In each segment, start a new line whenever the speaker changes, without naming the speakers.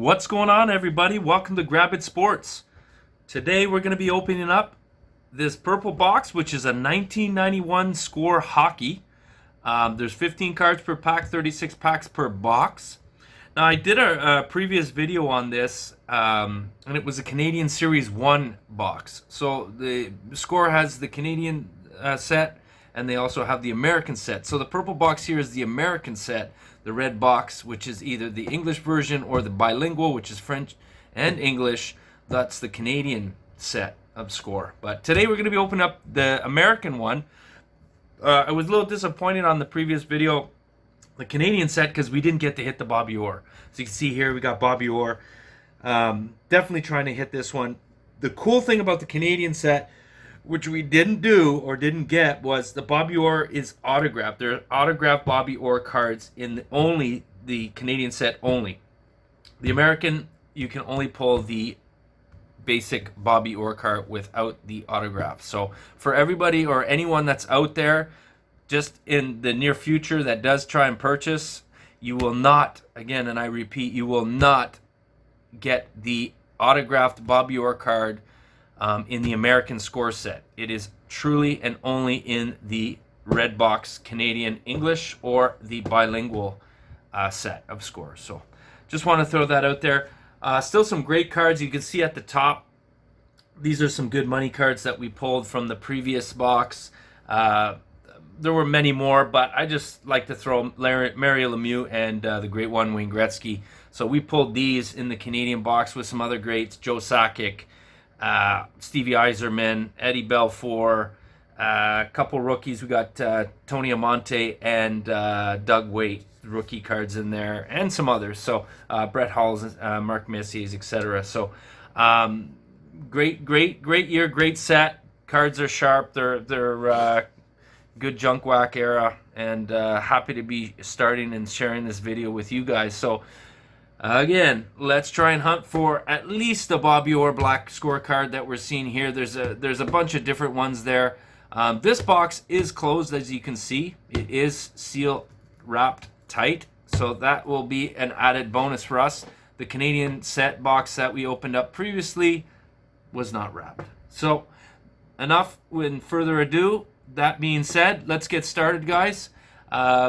What's going on, everybody? Welcome to Grabett Sports. Today we're going to be opening up this purple box, which is a 1991 Score hockey. There's 15 cards per pack, 36 packs per box. Now, I did a previous video on this, and it was a Canadian Series 1 box. So the Score has the Canadian set, and they also have the American set. So the purple box here is the American set. The red box, which is either the English version or the bilingual, which is French and English. That's the Canadian set of Score. But today we're going to be opening up the American one. I was a little disappointed on the previous video, the Canadian set, because we didn't get to hit the Bobby Orr. So you can see here we got Bobby Orr. Definitely trying to hit this one. The cool thing about the Canadian set, which we didn't do or didn't get, was the Bobby Orr is autographed. There are autographed Bobby Orr cards in only the Canadian set only. The American, you can only pull the basic Bobby Orr card without the autograph. So for everybody or anyone that's out there just in the near future that does try and purchase, you will not, again, and I repeat, you will not get the autographed Bobby Orr card in the American Score set. It is truly and only in the red box Canadian English or the bilingual set of Score. So just want to throw that out there. Still some great cards. You can see at the top, these are some good money cards that we pulled from the previous box. There were many more, but I just like to throw Mario Lemieux and the great one, Wayne Gretzky. So we pulled these in the Canadian box with some other greats, Joe Sakic, Stevie Yzerman, Eddie Belfour, a couple rookies. We got Tony Amonte and Doug Waite, rookie cards in there, and some others. So Brett Halls, Mark Messier, etc. So great year, great set. Cards are sharp. They're good junk whack era, and happy to be starting and sharing this video with you guys. So again, let's try and hunt for at least a Bobby Orr black scorecard that we're seeing here. There's a bunch of different ones there. This box is closed, as you can see. It is seal wrapped tight, so that will be an added bonus for us. The Canadian set box that we opened up previously was not wrapped. So enough with further ado. That being said, let's get started, guys.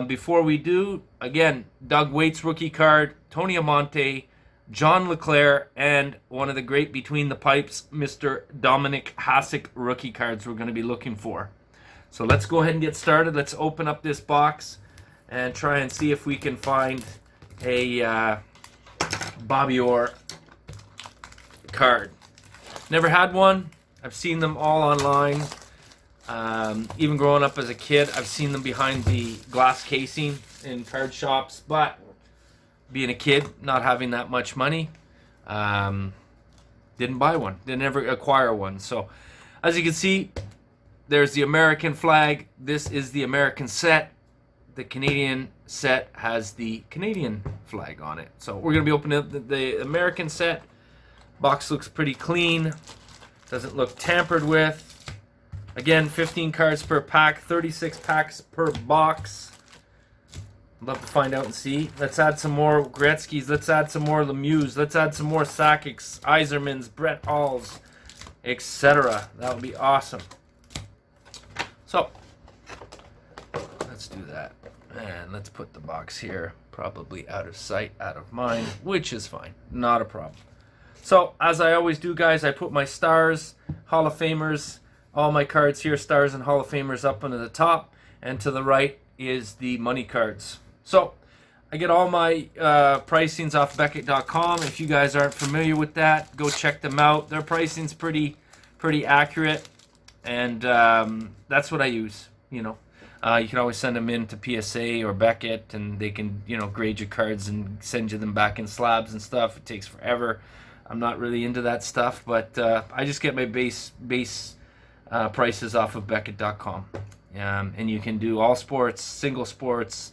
Before we do, again, Doug Waite's rookie card, Tony Amonte, John LeClair, and one of the great between the pipes, Mr. Dominic Hasek rookie cards we're going to be looking for. So let's go ahead and get started. Let's open up this box and try and see if we can find a Bobby Orr card. Never had one. I've seen them all online. Even growing up as a kid, I've seen them behind the glass casing in card shops, but being a kid, not having that much money, didn't buy one, didn't ever acquire one. So as you can see, there's the American flag. This is the American set. The Canadian set has the Canadian flag on it. So we're going to be opening up the American set. Box looks pretty clean, doesn't look tampered with. Again, 15 cards per pack, 36 packs per box. I'd love to find out and see. Let's add some more Gretzky's. Let's add some more Lemieux. Let's add some more Sakic's, Yzerman's, Brett Halls, etc. That would be awesome. So, let's do that. And let's put the box here. Probably out of sight, out of mind, which is fine. Not a problem. So, as I always do, guys, I put my stars, Hall of Famers, all my cards here, stars and Hall of Famers up onto the top, and to the right is the money cards. So I get all my pricings off Beckett.com. If you guys aren't familiar with that, go check them out. Their pricing's pretty accurate, and that's what I use. You can always send them in to PSA or Beckett, and they can grade your cards and send you them back in slabs and stuff. It takes forever. I'm not really into that stuff, but I just get my base prices off of Beckett.com. And you can do all sports, single sports,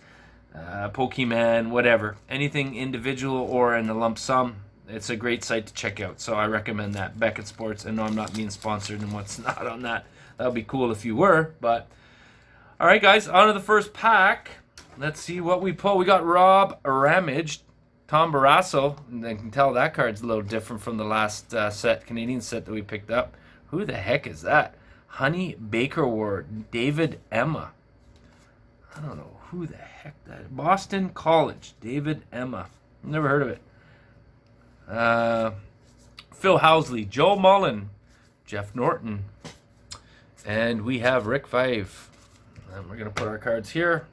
Pokemon, whatever. Anything individual or in a lump sum, it's a great site to check out. So I recommend that, Beckett Sports. And no, I'm not being sponsored and what's not on that. That would be cool if you were. But all right, guys, on to the first pack. Let's see what we pull. We got Rob Ramage, Tom Barrasso. And I can tell that card's a little different from the last Canadian set that we picked up. Who the heck is that? Honey Baker Ward. David Emma. I don't know who the heck that is. Boston College. David Emma. Never heard of it. Phil Housley. Joe Mullen. Jeff Norton. And we have Rick Five. And we're going to put our cards here.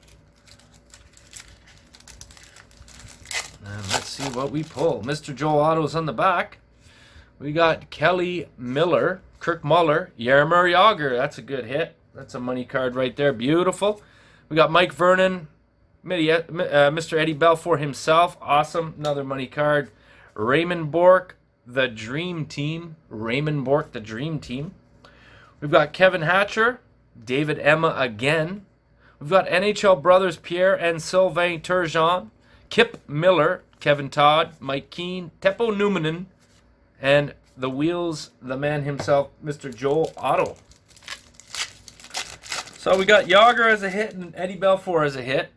And let's see what we pull. Mr. Joe Otto's on the back. We got Kelly Miller, Kirk Muller, Jaromir Jagr. That's a good hit. That's a money card right there. Beautiful. We got Mike Vernon, Mr. Eddie Belfour himself. Awesome. Another money card. Raymond Bourque, the Dream Team. Raymond Bourque, the Dream Team. We've got Kevin Hatcher, David Emma again. We've got NHL brothers Pierre and Sylvain Turgeon. Kip Miller, Kevin Todd, Mike Keane, Teppo Numminen, and the wheels, the man himself, Mr. Joel Otto. So we got Jagr as a hit and Eddie Belfour as a hit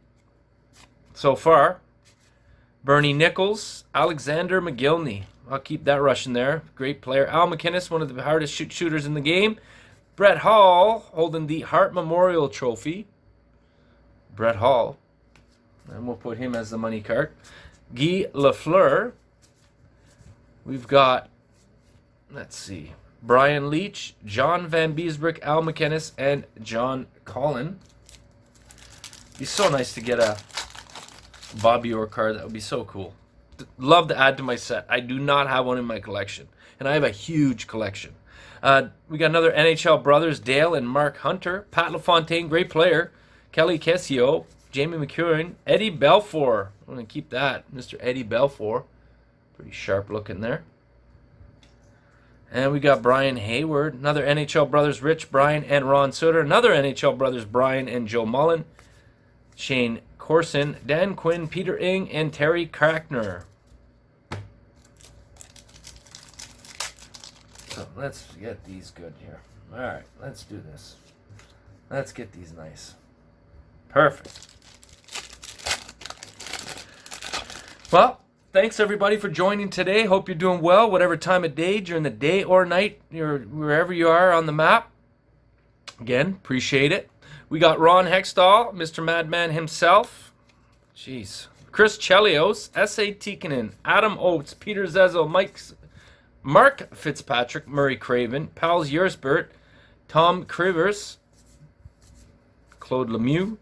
so far. Bernie Nichols, Alexander McGillney. I'll keep that Russian there. Great player. Al McInnes, one of the hardest shooters in the game. Brett Hall holding the Hart Memorial Trophy. Brett Hall. And we'll put him as the money card. Guy Lafleur. We've got, let's see, Brian Leach, John Van Beesbrook, Al McInnes, and John Collin. It'd be so nice to get a Bobby Orr card. That would be so cool. Love to add to my set. I do not have one in my collection. And I have a huge collection. We got another NHL brothers, Dale and Mark Hunter. Pat LaFontaine, great player. Kelly Kessio. Jamie McEwen, Eddie Belfour. I'm going to keep that. Mr. Eddie Belfour. Pretty sharp looking there. And we got Brian Hayward. Another NHL brothers, Rich, Brian, and Ron Sutter. Another NHL brothers, Brian and Joe Mullen. Shane Corson, Dan Quinn, Peter Ing, and Terry Crackner. So let's get these good here. All right, let's do this. Let's get these nice. Perfect. Well, thanks everybody for joining today. Hope you're doing well, whatever time of day, during the day or night, wherever you are on the map. Again, appreciate it. We got Ron Hextall, Mr. Madman himself. Jeez. Chris Chelios, S.A. Tikkanen, Adam Oates, Peter Zezel, Mark Fitzpatrick, Murray Craven, Pals Yersbert, Tom Crivers, Claude Lemieux,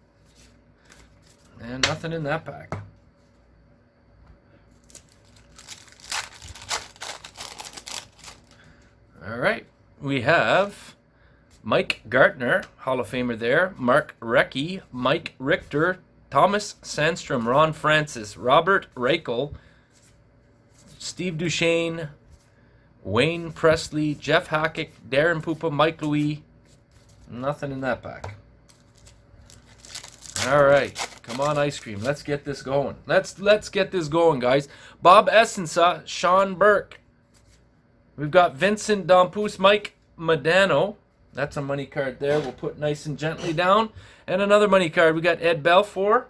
and nothing in that pack. All right, we have Mike Gartner, Hall of Famer there, Mark Recchi, Mike Richter, Thomas Sandstrom, Ron Francis, Robert Reichel, Steve Duchesne, Wayne Presley, Jeff Hackett, Darren Pupa, Mike Louis. Nothing in that pack. All right, come on, ice cream. Let's get this going. Let's get this going, guys. Bob Essensa, Sean Burke. We've got Vincent Dampus, Mike Modano. That's a money card there. We'll put nice and gently down. And another money card. We got Ed Belfour.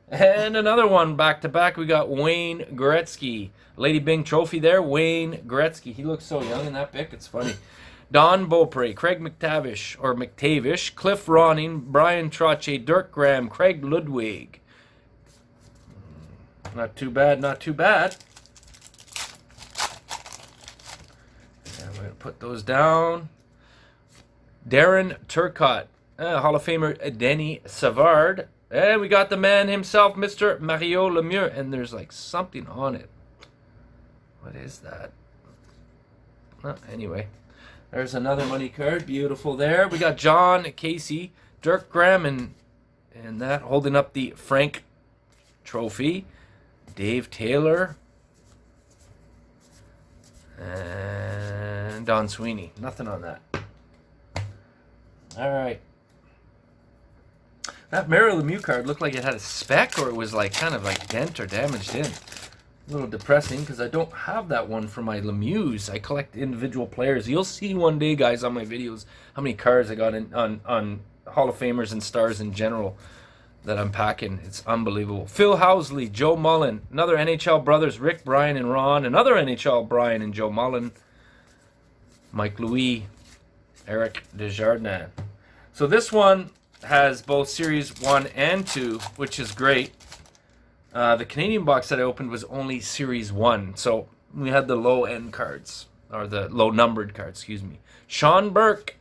And another one back-to-back. We got Wayne Gretzky. Lady Bing trophy there. Wayne Gretzky. He looks so young in that pic. It's funny. Don Beaupre, Craig McTavish, Cliff Ronning, Brian Trottier, Dirk Graham, Craig Ludwig. Not too bad, not too bad. And I'm going to put those down. Darren Turcotte, Hall of Famer Denny Savard. And we got the man himself, Mr. Mario Lemieux. And there's like something on it. What is that? Anyway. There's another money card. Beautiful there. We got John Casey, Dirk Graham, and that holding up the Frank trophy. Dave Taylor. And Don Sweeney. Nothing on that. All right. That Mario Lemieux card looked like it had a speck, or it was like kind of like dent or damaged in. A little depressing because I don't have that one for my Lemieux. I collect individual players. You'll see one day, guys, on my videos how many cards I got on Hall of Famers and stars in general. that I'm packing. It's unbelievable. Phil Housley, Joe Mullen, another NHL brothers, Rick, Brian, and Ron, another NHL Brian and Joe Mullen, Mike Louis, Eric Desjardins. So this one has both Series 1 and 2, which is great. The Canadian box that I opened was only Series 1, so we had the low-end cards, or the low-numbered cards, excuse me. Sean Burke,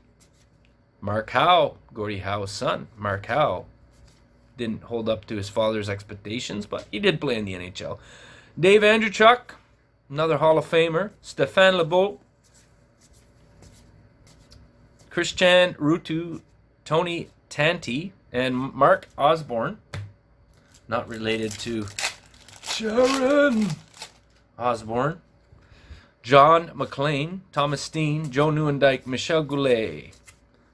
Mark Howe, Gordie Howe's son, Mark Howe. Didn't hold up to his father's expectations, but he did play in the NHL. Dave Andrewchuk, another Hall of Famer. Stéphane Lebeau, Christian Rutu, Tony Tanti, and Mark Osborne. Not related to Sharon Osborne. John McLean, Thomas Steen, Joe Nieuwendyk, Michel Goulet,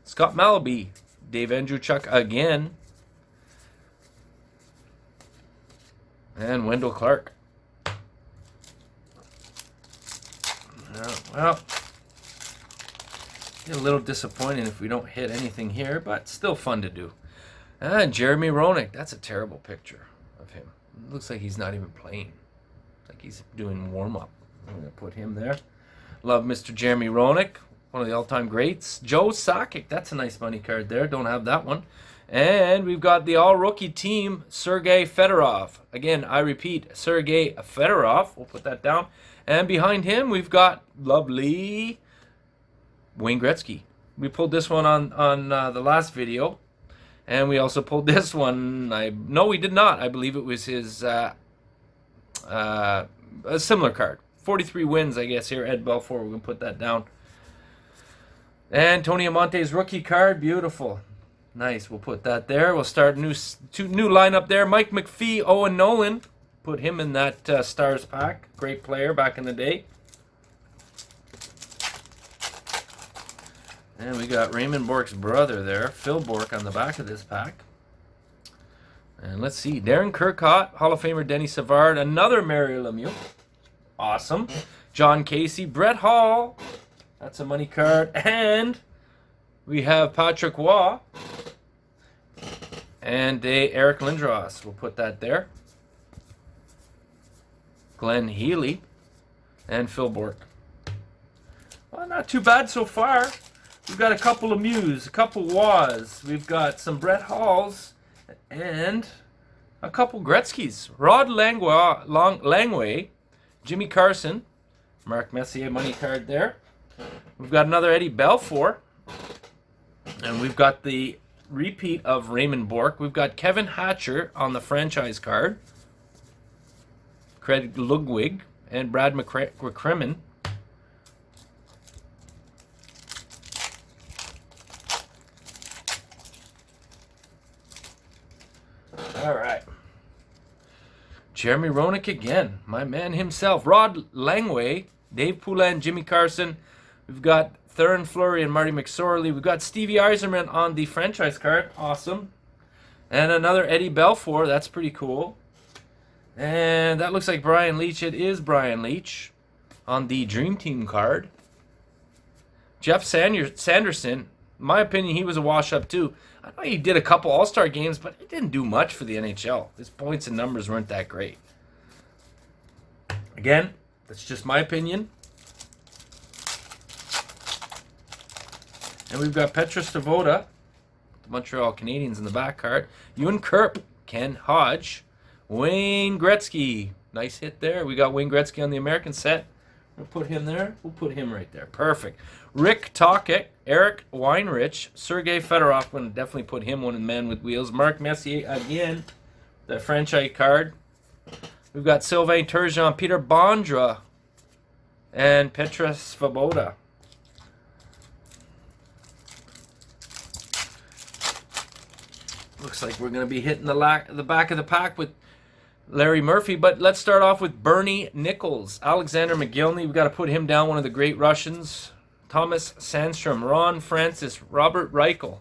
Scott Malaby, Dave Andrewchuk again, and Wendell Clark. Well, a little disappointing if we don't hit anything here, but still fun to do. And Jeremy Roenick, that's a terrible picture of him. It looks like he's not even playing. It's like he's doing warm-up. I'm going to put him there. Love Mr. Jeremy Roenick, one of the all-time greats. Joe Sakic, that's a nice money card there. Don't have that one. And we've got the all-rookie team, Sergei Fedorov. Again, I repeat, Sergei Fedorov. We'll put that down. And behind him, we've got lovely Wayne Gretzky. We pulled this one on the last video. And we also pulled this one. No, we did not. I believe it was his a similar card. 43 wins, I guess, here. Ed Belfour. We're going to put that down. And Tony Amonte's rookie card. Beautiful. Nice. We'll put that there. We'll start a new lineup there. Mike McPhee, Owen Nolan. Put him in that Stars pack. Great player back in the day. And we got Raymond Bourque's brother there, Phil Bourque, on the back of this pack. And let's see, Darren Kirkott, Hall of Famer Denny Savard, another Mario Lemieux. Awesome. John Casey, Brett Hall. That's a money card. And we have Patrick Waugh. And Eric Lindros. We'll put that there. Glenn Healy. And Phil Bourque. Well, not too bad so far. We've got a couple of Mews, a couple Waughs. We've got some Brett Halls and a couple Gretzkys. Rod Langway, Jimmy Carson, Mark Messier money card there. We've got another Eddie Belfour. And we've got the repeat of Raymond Bourque. We've got Kevin Hatcher on the franchise card. Craig Ludwig and Brad McCrimmon. All right. Jeremy Roenick again. My man himself. Rod Langway, Dave Poulin, Jimmy Carson. We've got Theron Fleury and Marty McSorley. We've got Stevie Yzerman on the franchise card. Awesome. And another Eddie Belfour. That's pretty cool. And that looks like Brian Leach. It is Brian Leach on the Dream Team card. Jeff Sanderson. In my opinion, he was a wash-up too. I know he did a couple All-Star games, but he didn't do much for the NHL. His points and numbers weren't that great. Again, that's just my opinion. And we've got Petra Stavoda, the Montreal Canadiens in the back card. Ewan Kerp, Ken Hodge, Wayne Gretzky. Nice hit there. We got Wayne Gretzky on the American set. We'll put him there. We'll put him right there. Perfect. Rick Tocchet, Eric Weinrich, Sergei Fedorov. Going to definitely put him one in Man with Wheels. Mark Messier again, the franchise card. We've got Sylvain Turgeon, Peter Bondra, and Petra Svoboda. Looks like we're going to be hitting the back of the pack with Larry Murphy, but let's start off with Bernie Nichols. Alexander McGillney, we've got to put him down, one of the great Russians. Thomas Sandstrom, Ron Francis, Robert Reichel,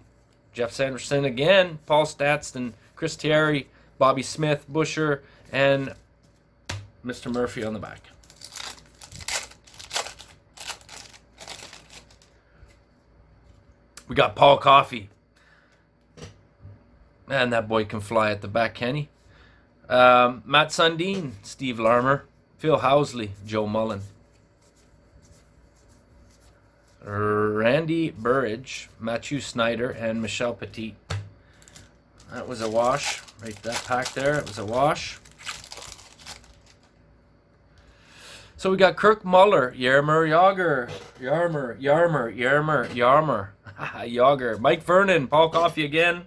Jeff Sanderson again, Paul Statston, Chris Thierry, Bobby Smith, Busher, and Mr. Murphy on the back. We got Paul Coffey. And that boy can fly at the back, can he? Matt Sundin, Steve Larmer, Phil Housley, Joe Mullen, Randy Burridge, Matthew Snyder, and Michel Petit. That was a wash. Right, that pack there, it was a wash. So we got Kirk Muller, Yarmer, Yager, Mike Vernon, Paul Coffey again,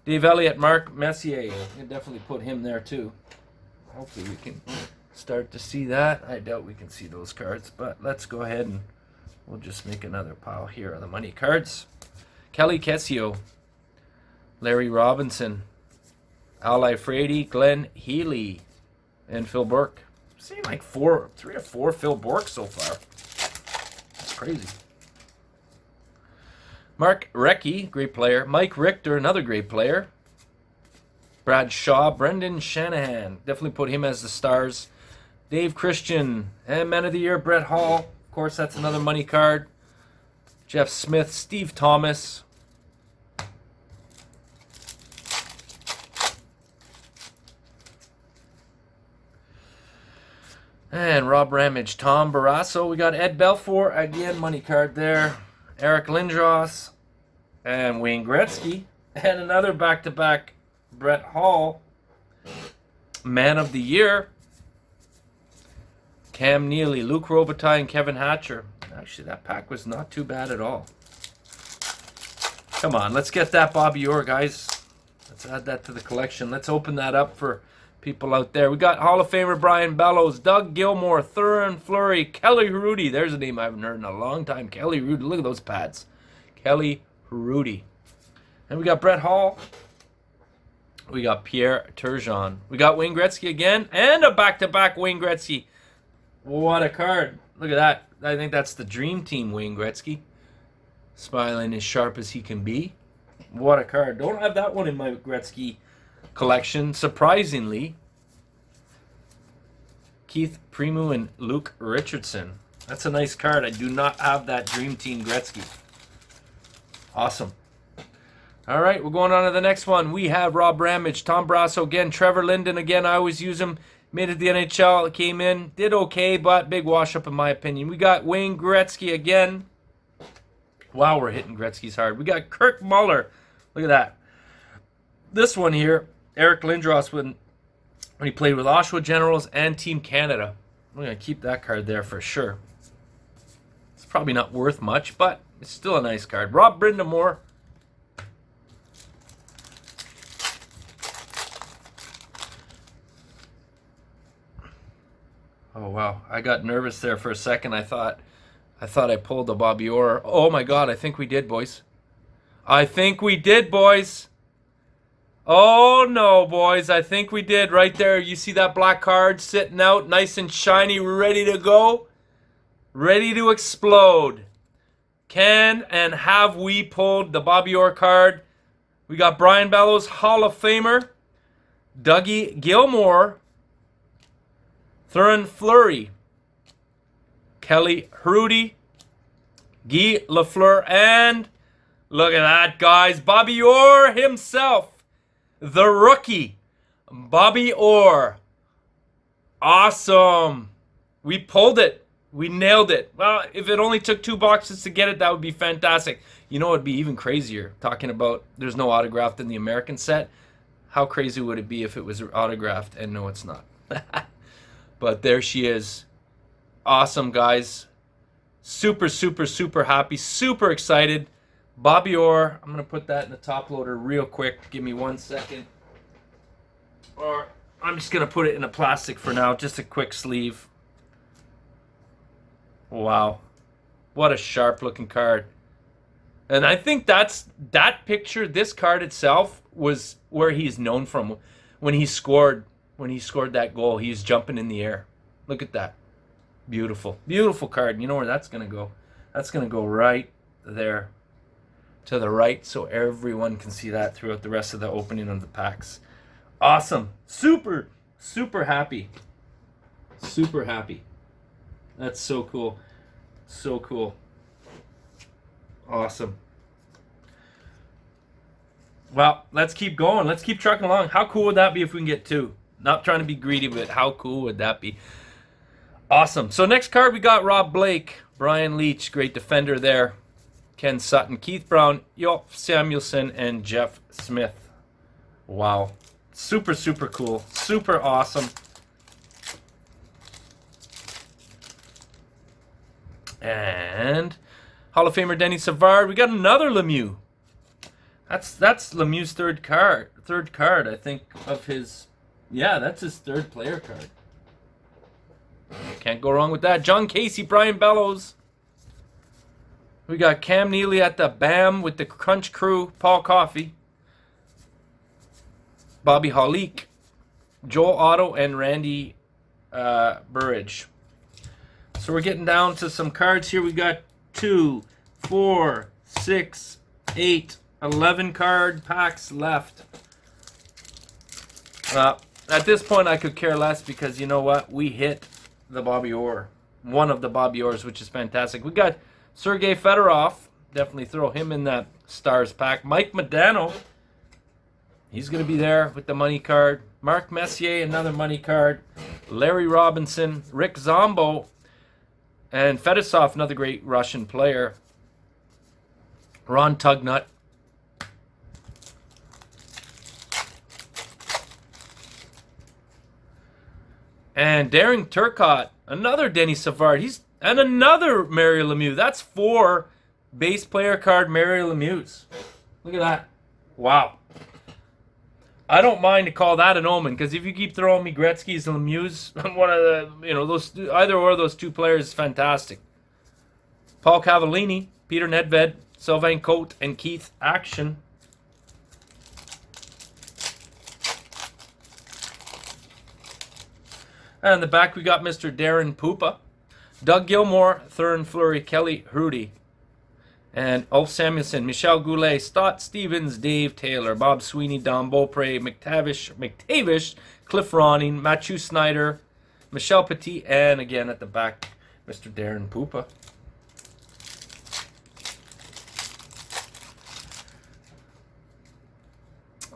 Dave Elliott, Mark Messier. You can definitely put him there too. Hopefully we can start to see that. I doubt we can see those cards, but let's go ahead and we'll just make another pile here of the money cards. Kelly Kessio, Larry Robinson, Al Ifredi, Glenn Healy, and Phil Burke. I've seen like 3 or 4 Phil Burke so far. That's crazy. Mark Recchi, great player. Mike Richter, another great player. Brad Shaw, Brendan Shanahan. Definitely put him as the stars. Dave Christian, and Man of the Year, Brett Hall. Of course, that's another money card. Jeff Smith, Steve Thomas. And Rob Ramage, Tom Barrasso. We got Ed Belfour, again, money card there. Eric Lindros, and Wayne Gretzky. And another back-to-back Brett Hall, Man of the Year. Cam Neely, Luke Robitaille, and Kevin Hatcher. Actually, that pack was not too bad at all. Come on, let's get that Bobby Orr, guys. Let's add that to the collection. Let's open that up for people out there. We got Hall of Famer Brian Bellows, Doug Gilmore, Thurin Fleury, Kelly Hrudey. There's a name I haven't heard in a long time. Kelly Hrudey. Look at those pads. Kelly Hrudey. And we got Brett Hall. We got Pierre Turgeon. We got Wayne Gretzky again. And a back-to-back Wayne Gretzky. What a card. Look at that. I think that's the dream team Wayne Gretzky. Smiling as sharp as he can be. What a card. Don't have that one in my Gretzky collection. Surprisingly, Keith Primeau and Luke Richardson. That's a nice card. I do not have that Dream Team Gretzky. Awesome. All right, we're going on to the next one. We have Rob Ramage, Tom Brasso again, Trevor Linden again. I always use him. Made it to the NHL, came in, did okay, but big wash up in my opinion. We got Wayne Gretzky again. Wow, we're hitting Gretzky's hard. We got Kirk Muller. Look at that. This one here, Eric Lindros when he played with Oshawa Generals and Team Canada. We're going to keep that card there for sure. It's probably not worth much, but it's still a nice card. Rob Brindamore. Oh, wow. I got nervous there for a second. I thought I pulled the Bobby Orr. Oh, my God. I think we did, boys. I think we did, boys. Oh, no, boys. I think we did right there. You see that black card sitting out nice and shiny, ready to go? Ready to explode. Can and have we pulled the Bobby Orr card? We got Brian Bellows, Hall of Famer. Dougie Gilmore. Thurin Fleury. Kelly Hrudey. Guy Lafleur. And look at that, guys. Bobby Orr himself. The rookie. Bobby Orr. Awesome. We pulled it. We nailed it. Well, if it only took 2 boxes to get it, that would be fantastic. You know what would be even crazier? Talking about there's no autographed in the American set. How crazy would it be if it was autographed? And no, it's not. But there she is. Awesome, guys. Super, super, super happy. Super excited. Bobby Orr. I'm going to put that in the top loader real quick. Give me 1 second. Or I'm just going to put it in a plastic for now. Just a quick sleeve. Wow. What a sharp looking card. And I think that picture, this card itself, was where he's known from. When he scored that goal, he's jumping in the air. Look at that. Beautiful. Beautiful card. You know where that's going to go? That's going to go right there to the right so everyone can see that throughout the rest of the opening of the packs. Awesome. Super, super happy. Super happy. That's so cool. So cool. Awesome. Well, let's keep going. Let's keep trucking along. How cool would that be if we can get 2? Not trying to be greedy, but how cool would that be? Awesome. So next card, we got Rob Blake, Brian Leach, great defender there, Ken Sutton, Keith Brown, Yolf Samuelson, and Jeff Smith. Wow. Super, super cool. Super awesome. And Hall of Famer Denny Savard. We got another Lemieux. That's Lemieux's third card, I think, of his. Yeah, that's his third player card. Can't go wrong with that. John Casey, Brian Bellows. We got Cam Neely at the BAM with the Crunch Crew, Paul Coffey, Bobby Holique, Joel Otto, and Randy Burridge. So we're getting down to some cards here. We got 2, 4, 6, 8, 11 card packs left. At this point, I could care less because you know what? We hit the Bobby Orr. One of the Bobby Orrs, which is fantastic. We got Sergei Fedorov. Definitely throw him in that Stars pack. Mike Modano. He's going to be there with the money card. Mark Messier, another money card. Larry Robinson. Rick Zombo. And Fedosov, another great Russian player. Ron Tugnut. And Darren Turcotte, another Denny Savard. And another Mario Lemieux. That's 4 base player card Mario Lemieux. Look at that. Wow. I don't mind to call that an omen, because if you keep throwing me Gretzky's and Lemieux, one of the, those either or of those 2 players is fantastic. Paul Cavallini, Peter Nedved, Sylvain Cote, and Keith Action. And in the back, we got Mr. Darren Pupa, Doug Gilmore, Thurin Fleury, Kelly Hrudey, and Ulf Samuelson, Michel Goulet, Stott Stevens, Dave Taylor, Bob Sweeney, Don Beaupre, McTavish, Cliff Ronning, Matthew Snyder, Michel Petit, and again at the back, Mr. Darren Pupa.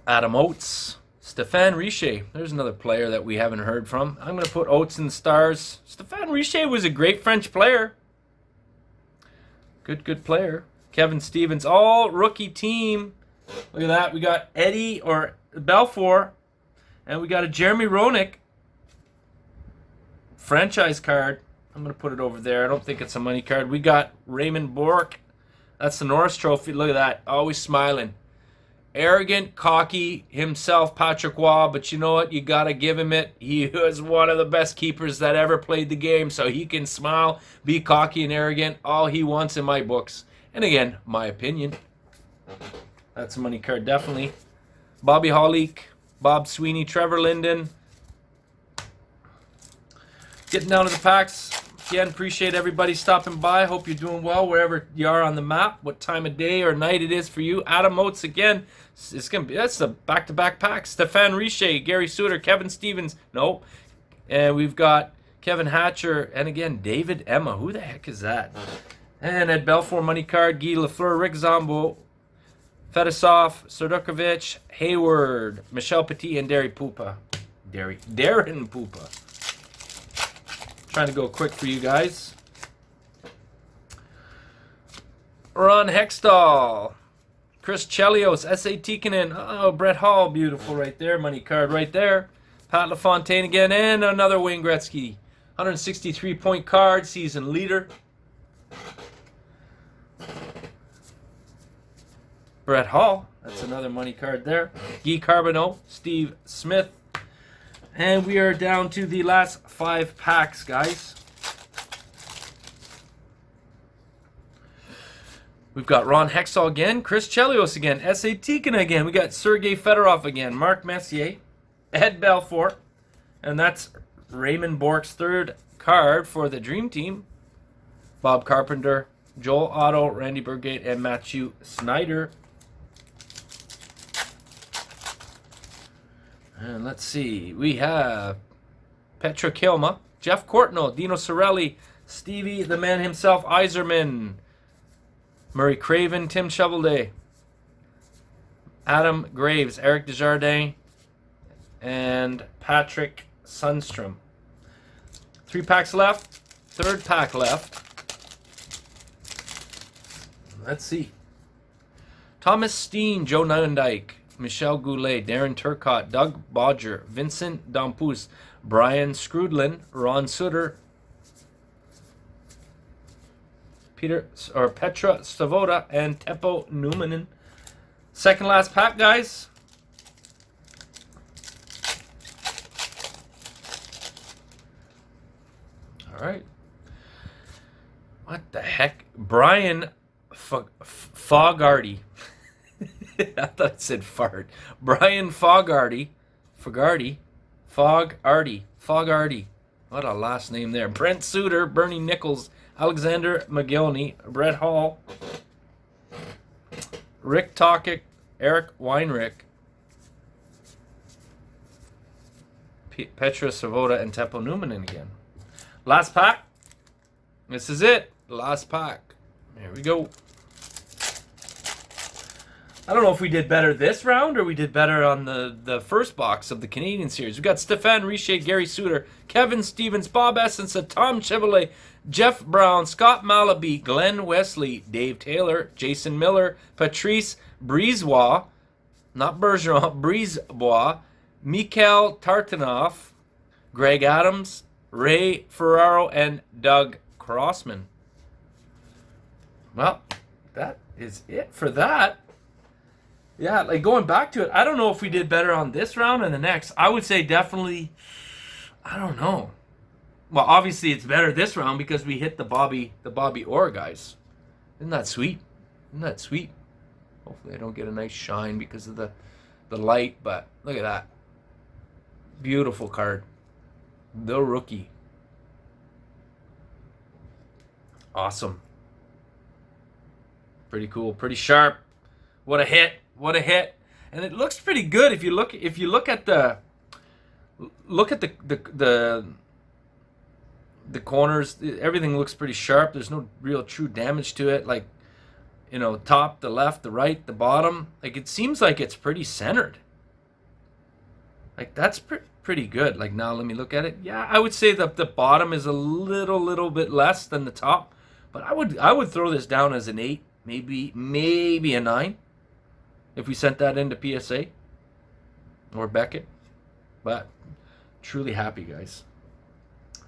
Adam Oates, Stéphane Richer. There's another player that we haven't heard from. I'm going to put Oates in the Stars. Stéphane Richer was a great French player. Good player. Kevin Stevens, all rookie team. Look at that. We got Eddie or Belfour. And we got a Jeremy Roenick franchise card. I'm going to put it over there. I don't think it's a money card. We got Raymond Bourque. That's the Norris Trophy. Look at that. Always smiling. Arrogant, cocky himself, Patrick Waugh, but you know what? You got to give him it. He was one of the best keepers that ever played the game, so he can smile, be cocky and arrogant, all he wants in my books. And again, my opinion. That's a money card, definitely. Bobby Holique, Bob Sweeney, Trevor Linden. Getting down to the packs. Again, appreciate everybody stopping by. Hope you're doing well wherever you are on the map. What time of day or night it is for you. Adam Oates again. That's the back-to-back pack. Stéphane Richer, Gary Suter, Kevin Stevens. No. And we've got Kevin Hatcher. And again, David Emma. Who the heck is that? And Ed Belfour money card. Guy Lafleur, Rick Zombo, Fedosov, Serdukovic, Hayward, Michel Petit, and Darren Pupa. Trying to go quick for you guys. Ron Hextall, Chris Chelios, S.A. Tikkanen, oh, Brett Hall, beautiful right there, money card right there. Pat LaFontaine again, and another Wayne Gretzky, 163-point card, season leader. Brett Hall, that's another money card there. Guy Carbonneau, Steve Smith. And we are down to the last 5 packs, guys. We've got Ron Hextall again, Chris Chelios again, S.A. Tikkanen again. We got Sergei Fedorov again, Mark Messier, Ed Belfour, and that's Raymond Bourque's 3rd card for the Dream Team. Bob Carpenter, Joel Otto, Randy Burgate, and Matthew Snyder. And let's see, we have Petra Kilma, Jeff Courtnall, Dino Sorelli, Stevie, the man himself, Iserman, Murray Craven, Tim Shovelday, Adam Graves, Eric Desjardins, and Patrick Sundstrom. 3 packs left. 3rd pack left. Let's see. Thomas Steen, Joe Nuyendijk, Michel Goulet, Darren Turcotte, Doug Bodger, Vincent Dampus, Brian Scrudlin, Ron Sutter, Petra Stavoda, and Teppo Numanen. Second last pack, guys. All right. What the heck? Brian Fogarty. I thought it said fart. Brian Fogarty. Fogarty. What a last name there. Brent Suter, Bernie Nichols, Alexander McGillney, Brett Hall, Rick Tokic, Eric Weinrich, Petra Savoda, and Teppo Numanen again. Last pack. This is it. Last pack. There we go. I don't know if we did better this round or we did better on the first box of the Canadian series. We've got Stéphane Richer, Gary Suter, Kevin Stevens, Bob Essence, Tom Chevrolet, Jeff Brown, Scott Malaby, Glenn Wesley, Dave Taylor, Jason Miller, Patrice Brisebois, not Bergeron, Brisebois, Mikhail Tartanoff, Greg Adams, Ray Ferraro, and Doug Crossman. Well, that is it for that. Yeah, like going back to it, I don't know if we did better on this round and the next. I would say definitely, I don't know. Well, obviously it's better this round because we hit the Bobby Orr guys. Isn't that sweet? Isn't that sweet? Hopefully I don't get a nice shine because of the light, but look at that. Beautiful card. The rookie. Awesome. Pretty cool, pretty sharp. What a hit. What a hit. And it looks pretty good if you look at the corners. Everything looks pretty sharp. There's no real true damage to it, like, you know, top, the left, the right, the bottom. Like, it seems like it's pretty centered. Like, that's pretty good. Like, now let me look at it. Yeah, I would say that the bottom is a little bit less than the top, but I would throw this down as an 8, maybe a 9. If we sent that into PSA or Beckett. But truly happy, guys.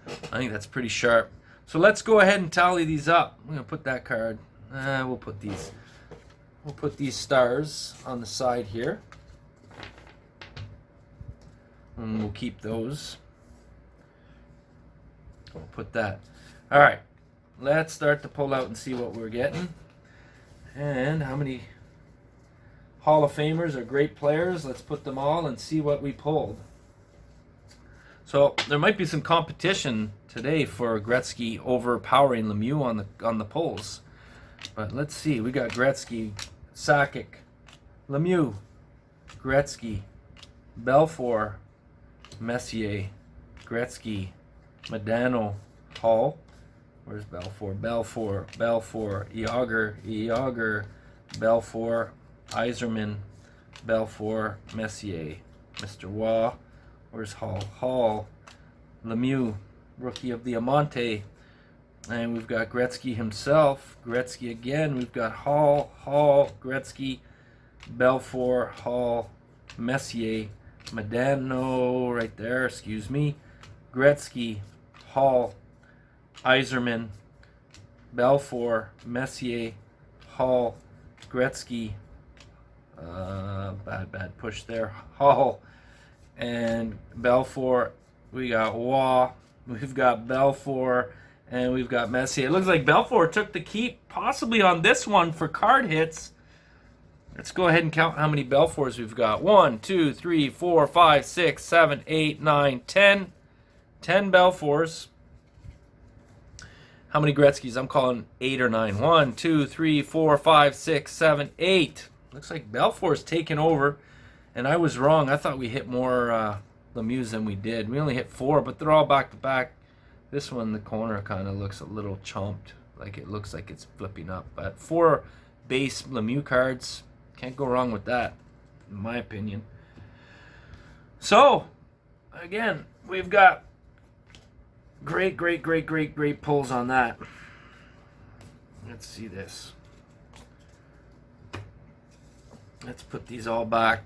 I think that's pretty sharp. So let's go ahead and tally these up. I'm going to put that card. We'll put these stars on the side here. And we'll keep those. We'll put that. All right. Let's start to pull out and see what we're getting. And how many Hall of Famers are great players. Let's put them all and see what we pulled. So there might be some competition today for Gretzky overpowering Lemieux on the pulls. But let's see. We got Gretzky, Sakic, Lemieux, Gretzky, Belfour, Messier, Gretzky, Modano, Hall. Where's Belfour? Belfour, Yager, Belfour, Yzerman, Belfour, Messier, Mr. Waugh. Where's Hall? Hall, Lemieux, rookie of the Amante. And we've got Gretzky himself. Gretzky again. We've got Hall, Gretzky, Belfour, Hall, Messier, Modano right there, excuse me. Gretzky, Hall, Yzerman, Belfour, Messier, Hall, Gretzky, bad push there, Hall, and Belfour. We got Waugh, we've got Belfour, and we've got Messier. It looks like Belfour took the keep possibly on this one for card hits. Let's go ahead and count how many Belfours we've got. 1, 2, 3, 4, 5, 6, 7, 8, 9, 10. 10 Belfours. How many Gretzkys? I'm calling 8 or 9. 1, 2, 3, 4, 5, 6, 7, 8. Looks like Belfour's taken over. And I was wrong. I thought we hit more Lemieux than we did. We only hit 4, but they're all back to back. This one, the corner kind of looks a little chomped. Like it looks like it's flipping up. But 4 base Lemieux cards. Can't go wrong with that. in my opinion. So, again, we've got great pulls on that. Let's see this. Let's put these all back.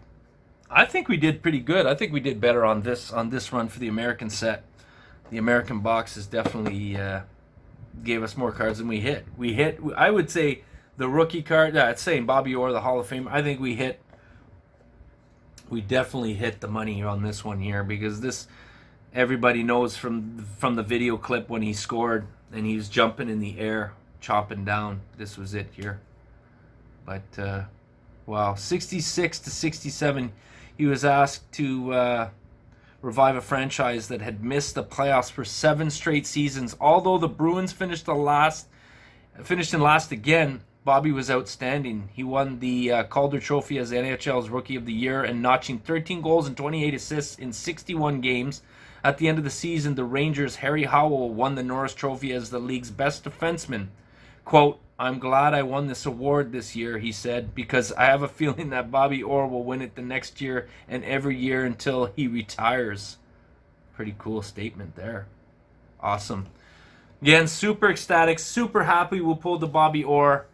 I think we did pretty good. I think we did better on this run for the American set. The American boxes definitely gave us more cards than we hit. I would say the rookie card, it's saying Bobby Orr, the Hall of Fame. I think we definitely hit the money on this one here, because this, everybody knows from the video clip when he scored and he was jumping in the air, chopping down. This was it here. But wow, 66 to 67. He was asked to revive a franchise that had missed the playoffs for 7 straight seasons. Although the Bruins finished in last again, Bobby was outstanding. He won the Calder Trophy as NHL's Rookie of the Year and notching 13 goals and 28 assists in 61 games. At the end of the season, the Rangers' Harry Howell won the Norris Trophy as the league's best defenseman. Quote, "I'm glad I won this award this year," he said, "because I have a feeling that Bobby Orr will win it the next year and every year until he retires." Pretty cool statement there. Awesome. Again, super ecstatic, super happy we pulled the Bobby Orr.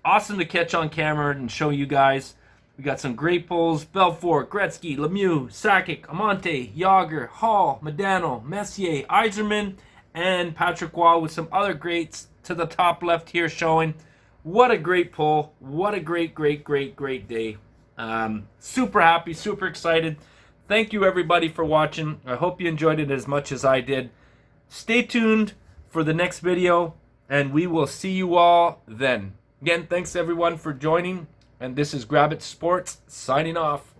Awesome to catch on camera and show you guys. We got some great pulls. Belfort, Gretzky, Lemieux, Sakic, Amante, Yager, Hall, Modano, Messier, Yzerman, and Patrick Waugh with some other greats to the top left here showing. What a great pull. What a great day. Super happy, super excited. Thank you everybody for watching. I hope you enjoyed it as much as I did. Stay tuned for the next video, and we will see you all then. Again, thanks everyone for joining, and this is Grabett Sports signing off.